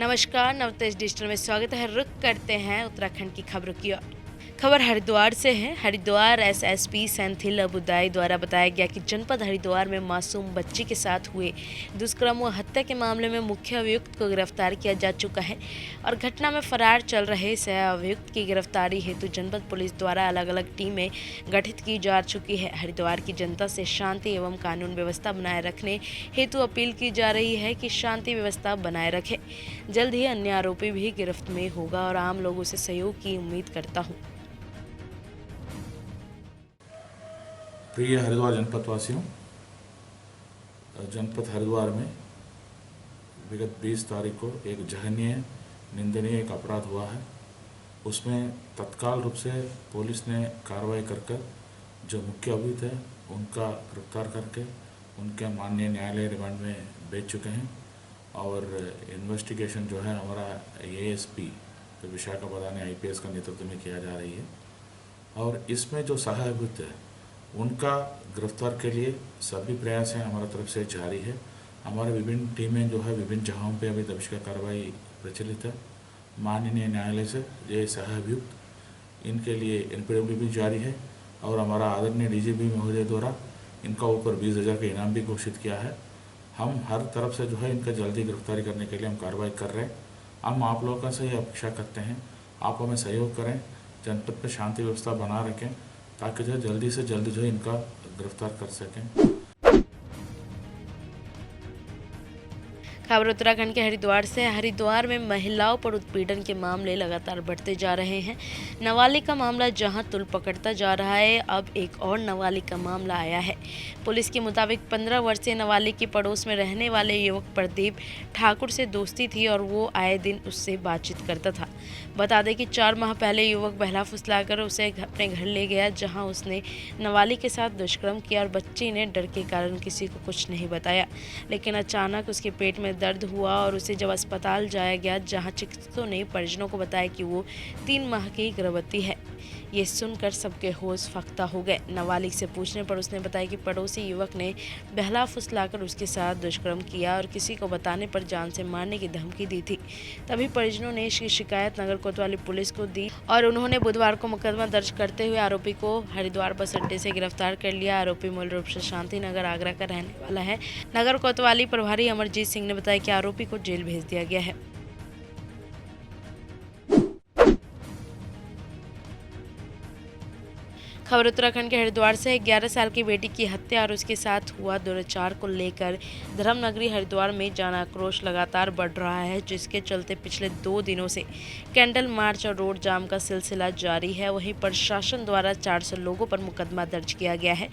नमस्कार, नवतेज डिजिटल में स्वागत है। रुख करते हैं उत्तराखंड की खबरों की ओर। खबर हरिद्वार से है। हरिद्वार एसएसपी सेंथिल अबुदाई द्वारा बताया गया कि जनपद हरिद्वार में मासूम बच्ची के साथ हुए दुष्कर्म व हत्या के मामले में मुख्य अभियुक्त को गिरफ्तार किया जा चुका है और घटना में फरार चल रहे सह अभियुक्त की गिरफ्तारी हेतु जनपद पुलिस द्वारा अलग अलग टीमें गठित की जा चुकी है। हरिद्वार की जनता से शांति एवं कानून व्यवस्था बनाए रखने हेतु अपील की जा रही है कि शांति व्यवस्था बनाए रखें। जल्द ही अन्य आरोपी भी गिरफ्त में होगा और आम लोगों से सहयोग की उम्मीद करता हूँ। प्रिय हरिद्वार जनपद वासियों, जनपद हरिद्वार में विगत 20 तारीख को एक जघन्य निंदनीय एक अपराध हुआ है। उसमें तत्काल रूप से पुलिस ने कार्रवाई कर जो मुख्य अभियुक्त है उनका गिरफ्तार करके उनके माननीय न्यायालय रिमांड में भेज चुके हैं और इन्वेस्टिगेशन जो है हमारा एएसपी तो विशाखापट्टनम IPS का नेतृत्व में किया जा रही है और इसमें जो सह अभियुक्त है उनका गिरफ्तार के लिए सभी प्रयास हैं हमारी तरफ से जारी है। हमारे विभिन्न टीमें जो है विभिन्न जगहों पे अभी तफ्तीश कार्रवाई प्रचलित है। माननीय न्यायालय से ये सह अभियुक्त इनके लिए NPW भी जारी है और हमारा आदरणीय DGP महोदय द्वारा इनका ऊपर 20,000 का इनाम भी घोषित किया है। हम हर तरफ से जो है इनका जल्दी गिरफ्तारी करने के लिए हम कार्रवाई कर रहे हैं। हम आप लोगों से ये अपेक्षा करते हैं आप हमें सहयोग करें, जनपद में शांति व्यवस्था बना रखें ताकि जो जल्दी से जल्दी जो है इनका गिरफ्तार कर सकें। खबर उत्तराखंड के हरिद्वार से। हरिद्वार में महिलाओं पर उत्पीड़न के मामले लगातार बढ़ते जा रहे हैं। नाबालिग का मामला जहां तुल पकड़ता जा रहा है, अब एक और नाबालिग का मामला आया है। पुलिस के मुताबिक 15 वर्षीय नाबालिग की पड़ोस में रहने वाले युवक प्रदीप ठाकुर से दोस्ती थी और वो आए दिन उससे बातचीत करता था। बता दें कि 4 माह पहले युवक बहला फुसलाकर उसे अपने घर ले गया, जहाँ उसने नाबालिग के साथ दुष्कर्म किया और बच्ची ने डर के कारण किसी को कुछ नहीं बताया। लेकिन अचानक उसके पेट में दर्द हुआ और उसे जब अस्पताल जाया गया, जहां चिकित्सकों ने परिजनों को बताया कि वो 3 माह की गर्भवती है। ये सुनकर सबके होश फख्ता हो गए। नाबालिग से पूछने पर उसने बताया कि पड़ोसी युवक ने बहला फुसलाकर उसके साथ दुष्कर्म किया और किसी को बताने पर जान से मारने की धमकी दी थी। तभी परिजनों ने इसकी शिकायत नगर कोतवाली पुलिस को दी और उन्होंने बुधवार को मुकदमा दर्ज करते हुए आरोपी को हरिद्वार बस अड्डे से गिरफ्तार कर लिया। आरोपी मूल रूप से शांति नगर आगरा का रहने वाला है। नगर कोतवाली प्रभारी अमरजीत सिंह ने बताया कि आरोपी को जेल भेज दिया गया है। खबर उत्तराखंड के हरिद्वार से। 11 साल की बेटी की हत्या और उसके साथ हुआ दुराचार को लेकर धर्मनगरी हरिद्वार में जन आक्रोश लगातार बढ़ रहा है, जिसके चलते पिछले 2 दिनों से कैंडल मार्च और रोड जाम का सिलसिला जारी है। वहीं प्रशासन द्वारा 400 लोगों पर मुकदमा दर्ज किया गया है,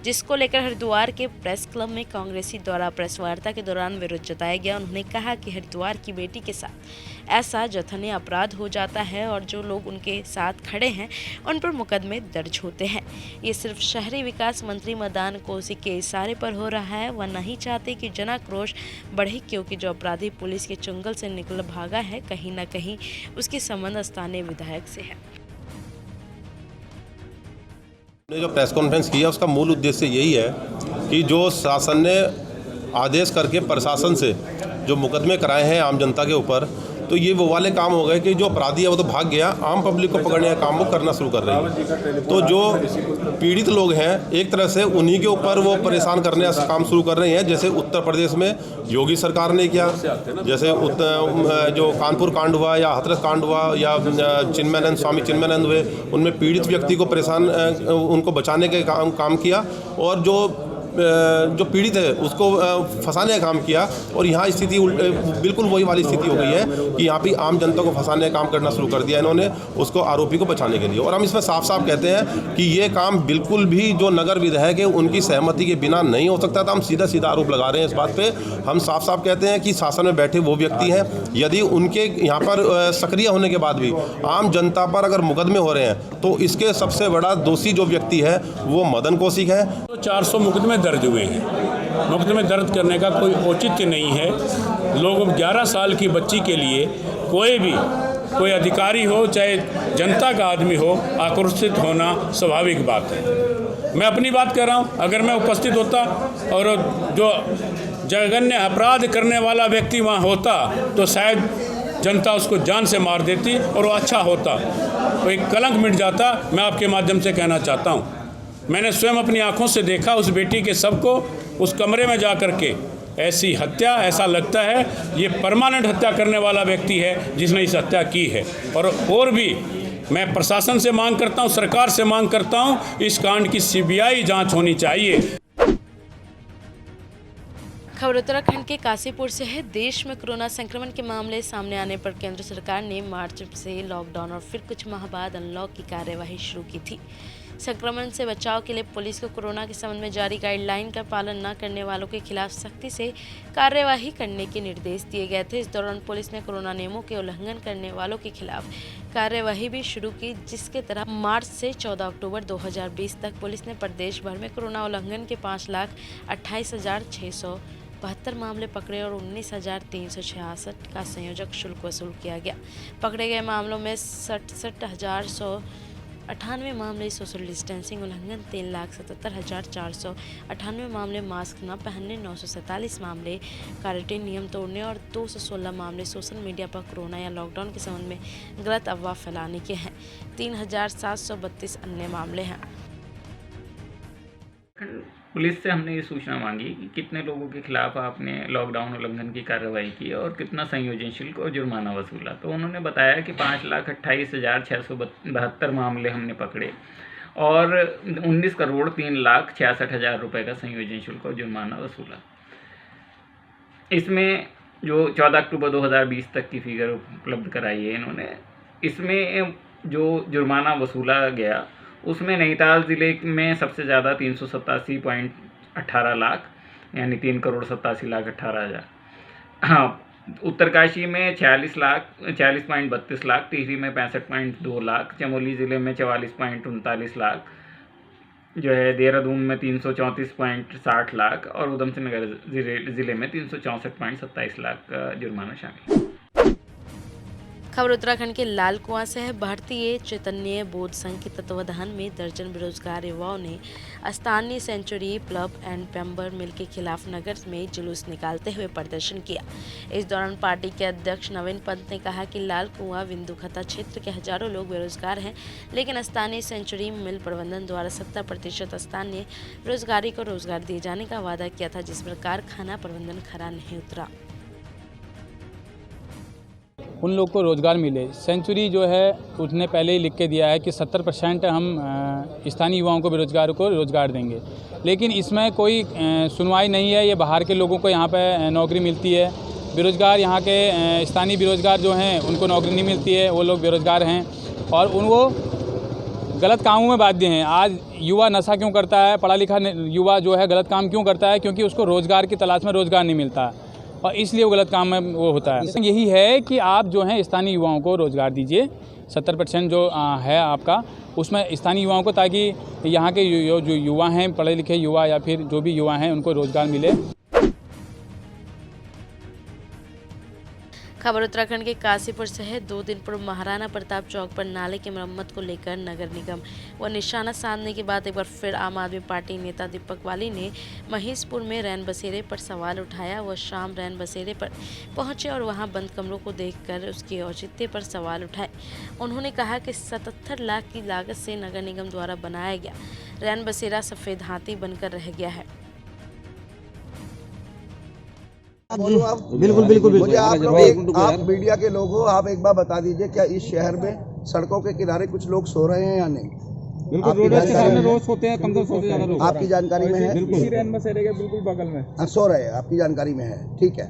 जिसको लेकर हरिद्वार के प्रेस क्लब में कांग्रेसी द्वारा प्रेस वार्ता के दौरान विरोध जताया गया। उन्होंने कहा कि हरिद्वार की बेटी के साथ ऐसा जघन्य अपराध हो जाता है और जो लोग उनके साथ खड़े हैं उन पर मुकदमे दर्ज होते हैं। ये सिर्फ शहरी विकास मंत्री मदान कौशिक के इशारे पर हो रहा है। वह नहीं चाहते कि जन आक्रोश बढ़े, क्योंकि जो अपराधी पुलिस के चंगुल से निकल भागा है, कहीं न कहीं उसके संबंध स्थानीय विधायक से है। ने जो प्रेस कॉन्फ्रेंस किया उसका मूल उद्देश्य यही है कि जो शासन ने आदेश करके प्रशासन से जो मुकदमे कराए हैं आम जनता के ऊपर, तो ये वो वाले काम हो गए कि जो अपराधी है वो तो भाग गया, आम पब्लिक को पकड़ने का काम वो करना शुरू कर रही है। तो जो पीड़ित लोग हैं एक तरह से उन्हीं के ऊपर वो परेशान करने का काम शुरू कर रहे हैं। जैसे उत्तर प्रदेश में योगी सरकार ने किया, जैसे जो कानपुर कांड हुआ या हाथरस कांड हुआ या स्वामी चिन्मयानंद हुए, उनमें पीड़ित व्यक्ति को परेशान उनको बचाने के काम किया और जो पीड़ित है उसको फंसाने का काम किया। और यहाँ स्थिति बिल्कुल वही वाली स्थिति हो गई है कि यहाँ पे आम जनता को फंसाने का काम करना शुरू कर दिया इन्होंने, उसको आरोपी को बचाने के लिए। और हम इसमें साफ साफ कहते हैं कि ये काम बिल्कुल भी जो नगर विधायक है उनकी सहमति के बिना नहीं हो सकता था। हम सीधा सीधा आरोप लगा रहे हैं इस बात पे। हम साफ साफ कहते हैं कि शासन में बैठे वो व्यक्ति हैं, यदि उनके यहाँ पर सक्रिय होने के बाद भी आम जनता पर अगर मुकदमे हो रहे हैं तो इसके सबसे बड़ा दोषी जो व्यक्ति है वो मदन कौशिक है। 400 मुकदमे दर्ज हुए हैं। मुकदमे दर्ज करने का कोई औचित्य नहीं है। लोग 11 साल की बच्ची के लिए कोई अधिकारी हो चाहे जनता का आदमी हो, आक्रोशित होना स्वाभाविक बात है। मैं अपनी बात कर रहा हूँ, अगर मैं उपस्थित होता और जो जघन्य अपराध करने वाला व्यक्ति वहाँ होता तो शायद जनता उसको जान से मार देती और वो अच्छा होता, तो एक कलंक मिट जाता। मैं आपके माध्यम से कहना चाहता हूँ, मैंने स्वयं अपनी आंखों से देखा उस बेटी के शव को, उस कमरे में जा कर के। ऐसी हत्या, ऐसा लगता है ये परमानेंट हत्या करने वाला व्यक्ति है जिसने इस हत्या की है। और भी मैं प्रशासन से मांग करता हूं, सरकार से मांग करता हूं, इस कांड की सीबीआई जांच होनी चाहिए। खबर उत्तराखंड के काशीपुर से है। देश में कोरोना संक्रमण के मामले सामने आने पर केंद्र सरकार ने मार्च से लॉकडाउन और फिर कुछ माह बाद अनलॉक की कार्यवाही शुरू की थी। संक्रमण से बचाव के लिए पुलिस को कोरोना के संबंध में जारी गाइडलाइन का पालन न करने वालों के खिलाफ सख्ती से कार्यवाही करने के निर्देश दिए गए थे। इस दौरान पुलिस ने कोरोना नियमों के उल्लंघन करने वालों के खिलाफ कार्यवाही भी शुरू की, जिसके तहत मार्च से 14 अक्टूबर 2020 तक पुलिस ने प्रदेश भर में कोरोना उल्लंघन के 5,28,672 मामले पकड़े और 19,366 का संयोजक शुल्क वसूल किया गया। पकड़े गए मामलों में 67,198 मामले सोशल डिस्टेंसिंग उल्लंघन, 3,77,498 मामले मास्क न पहनने, 947 मामले क्वारंटीन नियम तोड़ने और 216 मामले सोशल मीडिया पर कोरोना या लॉकडाउन के संबंध में गलत अफवाह फैलाने के हैं। 3,732 अन्य मामले हैं। पुलिस से हमने ये सूचना मांगी कि कितने लोगों के खिलाफ आपने लॉकडाउन उल्लंघन की कार्रवाई की और कितना संयोजन शुल्क और जुर्माना वसूला। तो उन्होंने बताया कि 5,28,672 मामले हमने पकड़े और 19,03,66,000 रुपये का संयोजन शुल्क और जुर्माना वसूला। इसमें जो 14 अक्टूबर 2020 तक की फिगर उपलब्ध कराई है इन्होंने, इसमें जो जुर्माना वसूला गया उसमें नैनीताल ज़िले में सबसे ज़्यादा 387.18 लाख यानी 3,87,18,000। हाँ, उत्तरकाशी में 40.32 लाख, टिहरी में 65.2 लाख, चमोली ज़िले में 44.39 लाख, जो है देहरादून में 334.60 लाख और उधमसिंह नगर ज़िले में 364.27 लाख का जुर्माना शामिल है। खबर उत्तराखंड के लाल कुआं से है। भारतीय चैतन्य बौद्ध संघ के तत्वावधान में दर्जन बेरोजगार युवाओं ने स्थानीय सेंचुरी क्लब एंड पेम्बर मिल के खिलाफ नगर में जुलूस निकालते हुए प्रदर्शन किया। इस दौरान पार्टी के अध्यक्ष नवीन पंत ने कहा कि लाल कुआं विंदुखता क्षेत्र के हजारों लोग बेरोजगार हैं, लेकिन स्थानीय सेंचुरी मिल प्रबंधन द्वारा 70% स्थानीय बेरोजगारी को रोजगार दिए जाने का वादा किया था, जिस पर कारखाना प्रबंधन खरा नहीं उतरा। उन लोग को रोज़गार मिले। सेंचुरी जो है उसने पहले ही लिख के दिया है कि 70% हम स्थानीय युवाओं को बेरोजगार को रोज़गार देंगे, लेकिन इसमें कोई सुनवाई नहीं है। ये बाहर के लोगों को यहाँ पे नौकरी मिलती है, बेरोजगार यहाँ के स्थानीय बेरोजगार जो हैं उनको नौकरी नहीं मिलती है, वो लोग बेरोजगार हैं और उनको गलत कामों में बाध्य हैं। आज युवा नशा क्यों करता है, पढ़ा लिखा युवा जो है गलत काम क्यों करता है? क्योंकि उसको रोज़गार की तलाश में रोज़गार नहीं मिलता और इसलिए वो गलत काम में वो होता है। यही है कि आप जो हैं स्थानीय युवाओं को रोज़गार दीजिए, 70% जो है आपका उसमें स्थानीय युवाओं को, ताकि यहाँ के जो युवा हैं, पढ़े लिखे युवा या फिर जो भी युवा हैं, उनको रोज़गार मिले। खबर उत्तराखंड के काशीपुर से है। 2 दिन पूर्व महाराणा प्रताप चौक पर नाले की मरम्मत को लेकर नगर निगम व निशाना साधने के बाद एक बार फिर आम आदमी पार्टी नेता दीपक वाली ने महेशपुर में रैन बसेरे पर सवाल उठाया। वह शाम रैन बसेरे पर पहुंचे और वहां बंद कमरों को देखकर उसके औचित्य पर सवाल उठाए। उन्होंने कहा कि 77 लाख की लागत से नगर निगम द्वारा बनाया गया रैन बसेरा सफ़ेद हाथी बनकर रह गया है। बिल्कुल मुझे आप मीडिया के लोग हो, आप एक बार बता दीजिए क्या इस शहर में सड़कों के किनारे कुछ लोग सो रहे हैं या नहीं? बिल्कुल, रोज सोते हैं, कम से कम ज्यादा लोग। आपकी जानकारी में है? बिल्कुल बगल में सो रहे हैं, आपकी जानकारी में है, ठीक है।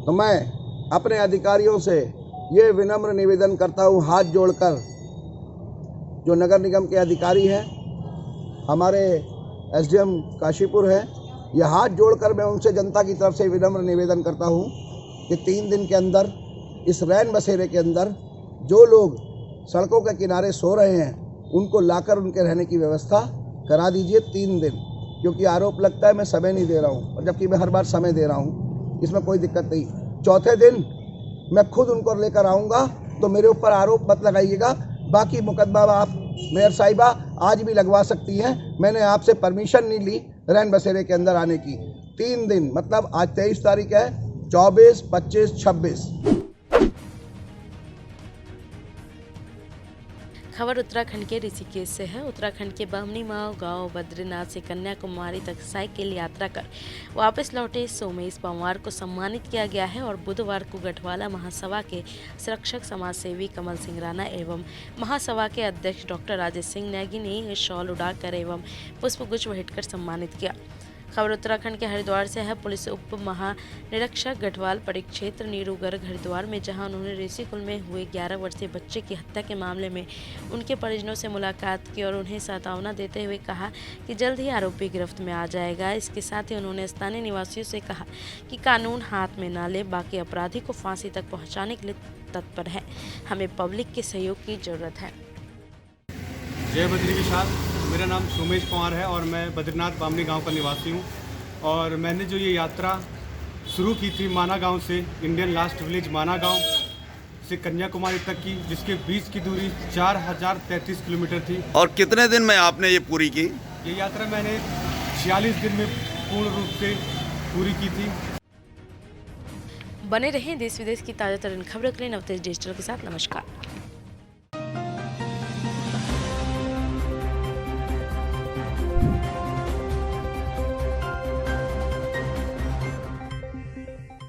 तो मैं अपने अधिकारियों से ये विनम्र निवेदन करता हूँ, हाथ जोड़कर, जो नगर निगम के अधिकारी हैं, हमारे SDM काशीपुर है, यह हाथ जोड़कर मैं उनसे जनता की तरफ से विनम्र निवेदन करता हूं कि 3 दिन के अंदर इस रैन बसेरे के अंदर जो लोग सड़कों के किनारे सो रहे हैं उनको लाकर उनके रहने की व्यवस्था करा दीजिए 3 दिन, क्योंकि आरोप लगता है मैं समय नहीं दे रहा हूं, और जबकि मैं हर बार समय दे रहा हूं, इसमें कोई दिक्कत नहीं। 4थे दिन मैं खुद उनको लेकर आऊँगा, तो मेरे ऊपर आरोप मत लगाइएगा। बाकी मुकदमा आप मेयर साहिबा आज भी लगवा सकती हैं, मैंने आपसे परमिशन नहीं ली रैन बसेरे के अंदर आने की। 3 दिन मतलब आज 23 तारीख है, 24, 25, 26। खबर उत्तराखंड के ऋषिकेश से है। उत्तराखंड के बामनी माव गांव बद्रीनाथ से कन्याकुमारी तक साइकिल यात्रा कर वापस लौटे सोमेश पंवार को सम्मानित किया गया है और बुधवार को गढ़वाला महासभा के संरक्षक समाज सेवी कमल सिंह राणा एवं महासभा के अध्यक्ष डॉक्टर राजेश सिंह नेगी ने शॉल उड़ाकर एवं पुष्पगुच्छ भेंटकर सम्मानित किया। खबर उत्तराखंड के हरिद्वार से है। पुलिस उप महानिरीक्षक गढ़वाल परिक्षेत्र नीरू गर्ग हरिद्वार में, जहां उन्होंने ऋषिकुल में हुए 11 वर्षीय बच्चे की हत्या के मामले में उनके परिजनों से मुलाकात की और उन्हें सांत्वना देते हुए कहा कि जल्द ही आरोपी गिरफ्त में आ जाएगा। इसके साथ ही उन्होंने स्थानीय निवासियों से कहा कि कानून हाथ में ना ले, बाकी अपराधी को फांसी तक पहुँचाने के लिए तत्पर है। हमें पब्लिक के सहयोग की जरूरत है। जय बद्री विशाल। मेरा नाम सोमेश पंवार है और मैं बद्रीनाथ बामनी गांव का निवासी हूं। और मैंने जो ये यात्रा शुरू की थी माना गांव से, इंडियन लास्ट विलेज माना गांव से कन्याकुमारी तक की, जिसके बीच की दूरी 4033 किलोमीटर थी। और कितने दिन में आपने ये पूरी की? ये यात्रा मैंने 46 दिन में पूर्ण रूप से पूरी की थी। बने रहें देश विदेश की ताज़ा तरीन खबरों के लिए नवतेज डिजिटल के साथ। नमस्कार।